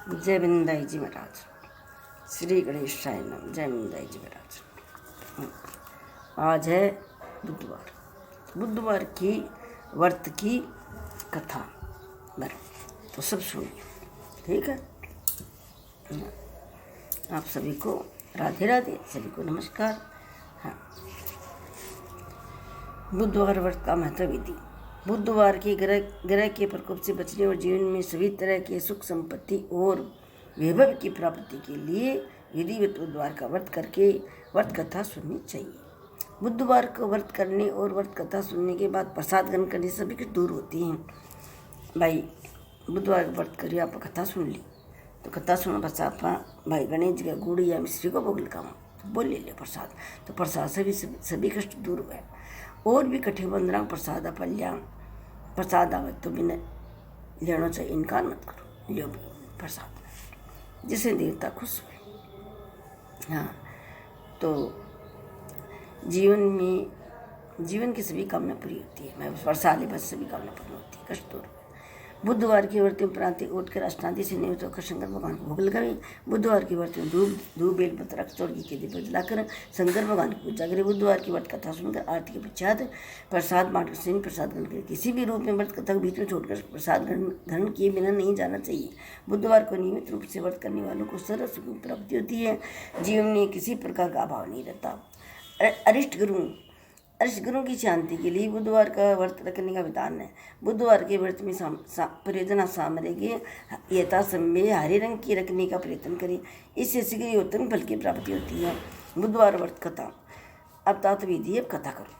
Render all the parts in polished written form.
जय विंदाई जी महाराज। श्री गणेशाय नमः। जय विंदाई जी महाराज। आज है बुधवार। बुधवार की व्रत की कथा बरो तो सब सुनिए, ठीक है। आप सभी को राधे राधे, सभी को नमस्कार। हाँ, बुधवार व्रत का महत्व विधि। बुधवार की ग्रह के प्रकोप से बचने और जीवन में सभी तरह के सुख संपत्ति और वैभव की प्राप्ति के लिए विधिवत बुधवार का व्रत करके व्रत कथा सुननी चाहिए। बुधवार को व्रत करने और व्रत कथा सुनने के बाद प्रसाद ग्रहण करने से सभी कुछ दूर होती हैं। भाई बुधवार का व्रत करिए, आप कथा सुन ली तो कथा सुनने पश्चात भाई गणेश जी का गुड़ या मिश्री को भोग लगाऊँ तो बोल ले प्रसाद, तो प्रसाद से भी सभी कष्ट दूर हुए। और भी कठे बंदरा प्रसाद अपल्या प्रसाद आवे तो बिना लेना चाहिए, इनकार मत करो, लियो प्रसाद जिससे देवता खुश हुए। हाँ, तो जीवन की सभी कामना पूरी होती है। मैं प्रसाद बस सभी कामना पूरी होती है, कष्ट दूर। बुधवार की व्रत में प्रांति उठकर अष्टांति से नियुक्त होकर शंकर भगवान को भोग लगाएं। बुधवार की व्रत में धूप बेल पत्र अक्षर घी के दीप जलाकर शंकर भगवान की पूजा करें। बुधवार की व्रत कथा सुनकर आरती के पश्चात प्रसाद बांटकर से प्रसाद ग्रहण करें। किसी भी रूप में व्रत कथा को बीच में छोड़कर प्रसाद ग्रहण किए बिना नहीं जाना चाहिए। बुधवार को नियमित रूप से व्रत करने वालों को सर्व सुख की प्राप्ति होती है। जीवन में किसी प्रकार का अभाव नहीं रहता। अरिष्ट गुरु की शांति के लिए बुधवार का व्रत रखने का विधान है। बुधवार के व्रत में प्रयोजना सामने के यथासंभव हरे रंग की रखने का प्रयत्न करें, इससे शीघ्र उत्तम फल की प्राप्ति होती है। बुधवार व्रत कथा। अब तात विधि, अब कथा करो।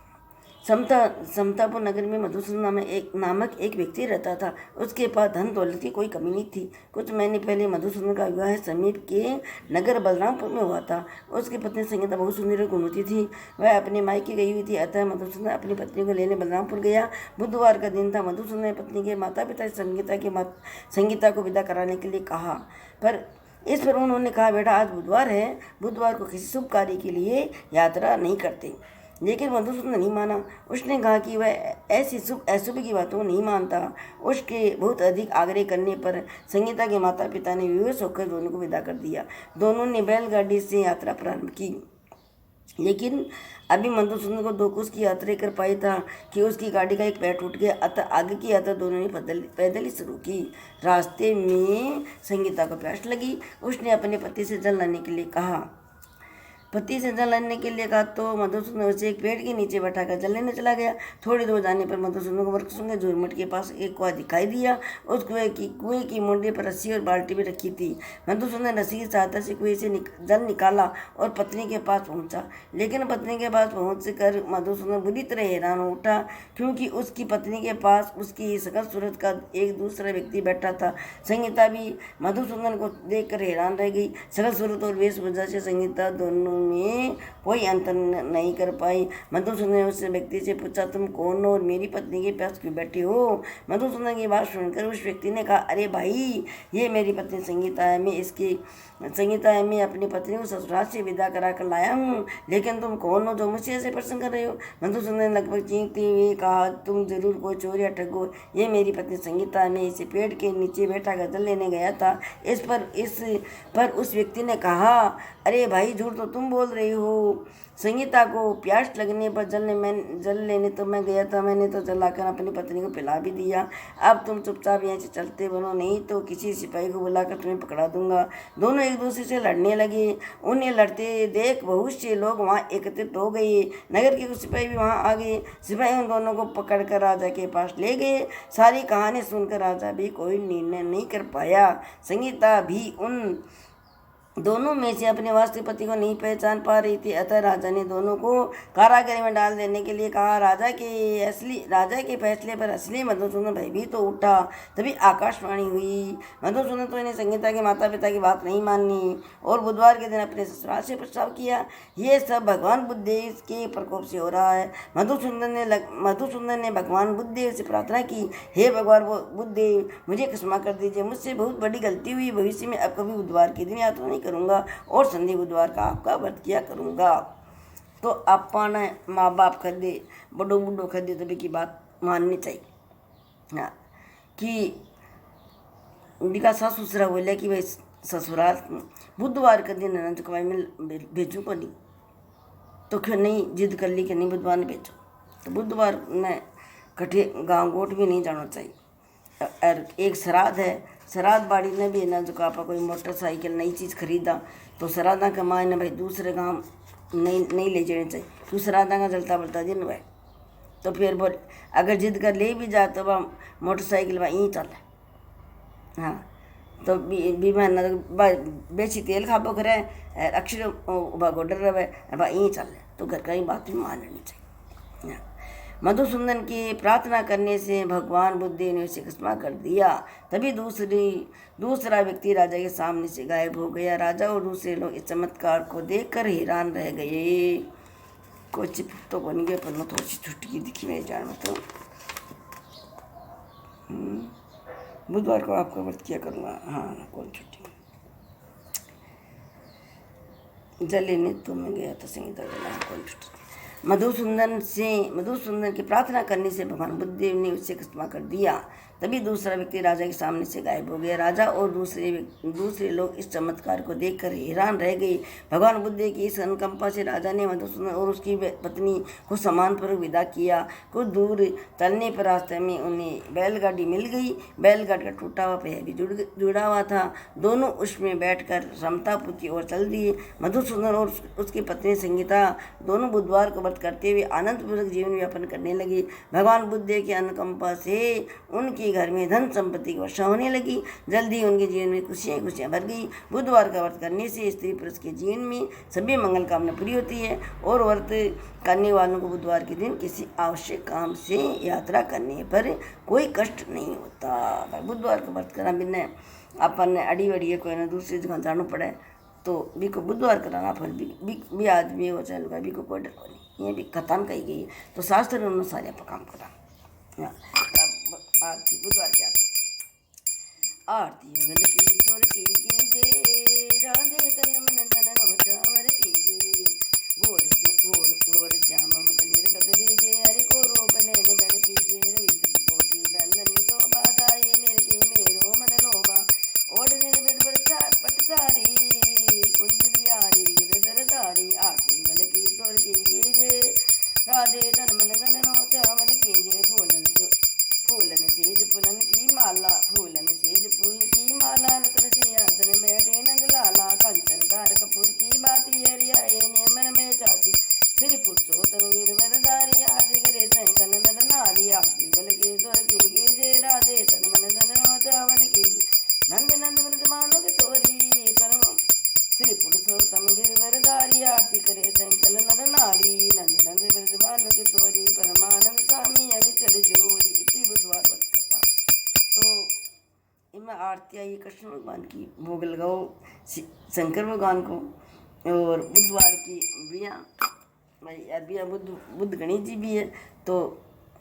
समतापुर नगर में मधुसूदन नामक एक व्यक्ति रहता था। उसके पास धन दौलत की कोई कमी नहीं थी। कुछ महीने पहले मधुसूदन का विवाह समीप के नगर बलरामपुर में हुआ था। उसकी पत्नी संगीता बहुत सुंदर और गुणवती थी। वह अपने मायके गई हुई थी, अतः मधुसूदन अपनी पत्नी को लेने बलरामपुर गया। बुधवार का दिन था। मधुसूदन ने पत्नी के माता पिता संगीता को विदा कराने के लिए कहा, पर इस पर उन्होंने कहा, बेटा आज बुधवार है, बुधवार को किसी शुभ कार्य के लिए यात्रा नहीं करते। लेकिन मधुसूदन नहीं माना। उसने कहा कि वह ऐसी अशुभ की बातों को नहीं मानता। उसके बहुत अधिक आग्रह करने पर संगीता के माता पिता ने विवश होकर दोनों को विदा कर दिया। दोनों ने बैलगाड़ी से यात्रा प्रारंभ की, लेकिन अभी मधुसूदन को 2 कोस की यात्रा कर पाई था कि उसकी गाड़ी का एक पैर टूट गया। अतः आगे की यात्रा दोनों ने पैदल ही शुरू की। रास्ते में संगीता को प्यास लगी। उसने अपने पति से जल लाने के लिए कहा। तो मधुसूदन उसे एक पेड़ के नीचे बैठाकर जल लेने चला गया। थोड़ी दूर जाने पर मधुसूदन को वृक्षों के झुरमुट के पास एक कुआं दिखाई दिया। उस कुएं की मुंडे पर रस्सी और बाल्टी भी रखी थी। मधुसूदन ने रस्सी की सहायता से कुएं से जल निकाला और पत्नी के पास पहुंचा। लेकिन पत्नी के पास पहुंचकर मधुसूदन बुरी तरह हैरान हो उठा, क्योंकि उसकी पत्नी के पास उसकी सकल सूरत का एक दूसरा व्यक्ति बैठा था। संगीता भी मधुसूदन को देखकर हैरान रह गई। सकल सूरत और वेशभूषा से संगीता दोनों में कोई अंतर नहीं कर पाई। मधुसूदन ने उस व्यक्ति से पूछा, तुम कौन हो और मेरी पत्नी के पास क्यों बैठे हो? मधुसूदन की बात सुनकर उस व्यक्ति ने कहा, अरे भाई, ये मेरी पत्नी संगीता है। मैं अपनी पत्नी को ससुराल से विदा करा कर लाया हूँ। लेकिन तुम कौन हो जो मुझसे ऐसे प्रश्न कर रहे हो? मधुसूदन ने लगभग चीखते हुए कहा, तुम जरूर कोई चोर या ठग हो। ये मेरी पत्नी संगीता है। मैं इसे पेड़ के नीचे बैठा कर जल लेने गया था। इस पर उस व्यक्ति ने कहा, अरे भाई, झूठ तो तुम बोल रही हो। संगीता को प्यास लगने पर जल लेने तो मैं गया था। मैंने तो जलाकर अपनी पत्नी को पिला भी दिया। अब तुम चुपचाप यहाँ से चलते बनो, नहीं तो किसी सिपाही को बुलाकर तुम्हें पकड़ा दूंगा। दोनों एक दूसरे से लड़ने लगे। उन्हें लड़ते देख बहुत से लोग वहाँ एकत्रित हो गए। नगर के कुछ सिपाही भी वहाँ आ गए। सिपाही उन दोनों को पकड़कर राजा के पास ले गए। सारी कहानी सुनकर राजा भी कोई निर्णय नहीं कर पाया। संगीता भी उन दोनों में से अपने वास्तविक पति को नहीं पहचान पा रही थी। अतः राजा ने दोनों को कारागृह में डाल देने के लिए कहा। राजा के फैसले पर असली मधुसूदन भयभीत तो उठा। तभी आकाशवाणी हुई। मधुसूदन तो इन्हें संगीता के माता पिता की बात नहीं मानी और बुधवार के दिन अपने ससुराल से प्रस्ताव किया। ये सब भगवान बुद्धदेव के प्रकोप से हो रहा है। मधुसूदन ने भगवान बुद्धदेव से प्रार्थना की, हे भगवान बुद्धदेव, मुझे क्षमा कर दीजिए। मुझसे बहुत बड़ी गलती हुई। भविष्य में अब कभी बुधवार के दिन यात्रा नहीं करूँगा और संधि बुधवार का आपका व्रत किया करूँगा। तो अपन माँ बाप खदे बड़ो खदे तभी की बात माननी चाहिए। हाँ, कि उनका सास ससुरा बोले कि भाई ससुराल बुधवार के दिन अनंत को भाई मैं भेजूँ को नहीं, तो क्यों नहीं जिद कर ली कि नहीं बुधवार ने भेजो। तो बुधवार ने कठे गाँव गोट भी नहीं जाना चाहिए। और एक श्राद्ध है, श्राद्ध बाड़ी ने भी ना जो आपा कोई मोटरसाइकिल नई चीज़ खरीदा तो श्राद्धा के माँ ने भाई दूसरे गाँव नहीं ले जाने चाहिए, क्यों श्राद्धा का जलता बलता दिन भाई। तो फिर बोल अगर जिद कर ले भी जा तो वह मोटरसाइकिल वह यहीं चल। हाँ तो बीमा न बेची तेल खाबो करे अक्षर उबा गोडर रहे अब यहीं चल, तो घर का ही बात भी मान लेनी चाहिए। हाँ। मधुसूदन की प्रार्थना करने से भगवान बुद्ध ने उसे क्षमा कर दिया। तभी दूसरा व्यक्ति राजा के सामने से गायब हो गया। राजा और दूसरे लोग इस चमत्कार को देखकर हैरान रह गए। कुछ तो बन गया पर थोड़ी सी छुट्टी दिखी मेरी जान में। तो बुधवार को आपका व्रत किया करूँगा। हाँ कौन छुट्टी जले ने तो मैं गया था संगीता जला कौन छुट्टी। मधुसूदन की प्रार्थना करने से भगवान बुद्धदेव ने उसे क्षमा कर दिया। तभी दूसरा व्यक्ति राजा के सामने से गायब हो गया। राजा और दूसरे लोग इस चमत्कार को देखकर हैरान रह गए। भगवान बुद्ध की इस अनुकंपा से राजा ने मधुसूदन और उसकी पत्नी को सम्मानपूर्वक विदा किया। कुछ दूर चलने पर रास्ते में उन्हें बैलगाड़ी मिल गई। बैलगाड़ी का टूटा हुआ पहिया भी जुड़ा हुआ था। दोनों उसमें बैठकर समतापुर की ओर चल दिए। मधुसूदन और उसकी पत्नी संगीता दोनों बुधवार को व्रत करते हुए आनंदपूर्वक जीवन यापन करने लगी। भगवान बुद्ध की अनुकंपा से उनके घर में धन संपत्ति की वर्षा होने लगी। जल्दी उनके जीवन में खुशियाँ भर गई। बुधवार का व्रत करने से स्त्री पुरुष के जीवन में सभी मंगल कामना पूरी होती है और व्रत करने वालों को बुधवार के दिन किसी आवश्यक काम से यात्रा करने पर कोई कष्ट नहीं होता। बुधवार का व्रत करना बिना अपन ने अड़ी वड़ी कोई ना दूसरी जगह जाना पड़े तो भी को बुधवार कराना फिर भी आदमी हो चाहे लगा भी को कोई डर को नहीं। ये भी कथन कही गई है तो शास्त्र अनुसार आप काम करा। आरती बुधवार की आरती युगल की स्वर की जय राधे तन मन धन नो चावर की जय घोर श्याम मुकनीर कतरी जय हरि को रूप नैन बर की जय रवि सति कोटि नंदनी तो बाधाए निर्के मेरो मन लोभा ओढ़ निर्बिड़ पटसारी कुंज बिहारी गिरधर धारी आरती युगल की स्वर की जय राधे तन मन धन नो चावर की जय फूलन सेज फूलन की माला फूलन सेज फूल की माला रतन सिंहासन बैठे नंदलाला कंचन कार कपूर की बाती हरियाए मन में चाहती श्री पुरुषोत्तम गिरवरधारी आरती करे सैकन नर नारी आरती गल के स्वर की जय राधे तन मन धन चावन की नंद नंद मृत मानो के सोरी परम श्री पुरुषोत्तम गिरवरधारी आरती करे संकल नर नारी नंद नंद मृत मानो के सोरी परमानंद स्वामी अविचल जोरी। बुधवार व्रत करता तो इनमें आरती आई कृष्ण भगवान की भोग लगाओ शंकर भगवान को। और बुधवार की बिया भाई बिया बुद्ध गणेश जी भी है तो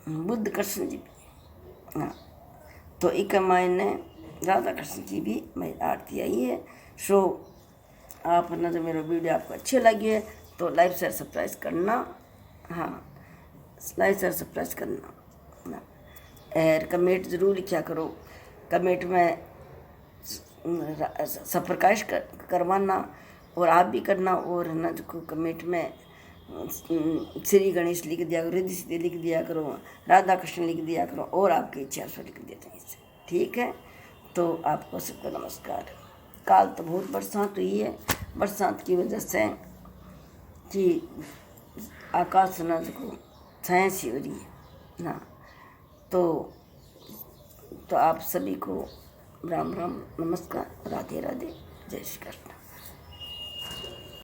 बुद्ध कृष्ण जी भी। हाँ तो एक मायने राधा कृष्ण की भी मैं आरती आई है। सो आप ना जो मेरा वीडियो आपको अच्छे लगी है तो लाइक शेयर सब्सक्राइब करना। हाँ लाइक शेयर सब्सक्राइब करना और कमेंट ज़रूर लिखा करो। कमेंट में सप्रकाश करवाना और आप भी करना। और ना जो कमेंट में श्री गणेश लिख दिया करो, रिद्धि सिद्धि लिख दिया करो, राधा कृष्ण लिख दिया करो और आपकी इच्छा से लिख देते हैं इससे। ठीक है तो आपको सबको नमस्कार। काल तो बहुत बरसात हुई है। बरसात की वजह से कि आकाश ना जो छाया सी हो रही है ना तो आप सभी को राम राम नमस्कार राधे राधे जय श्री कृष्ण।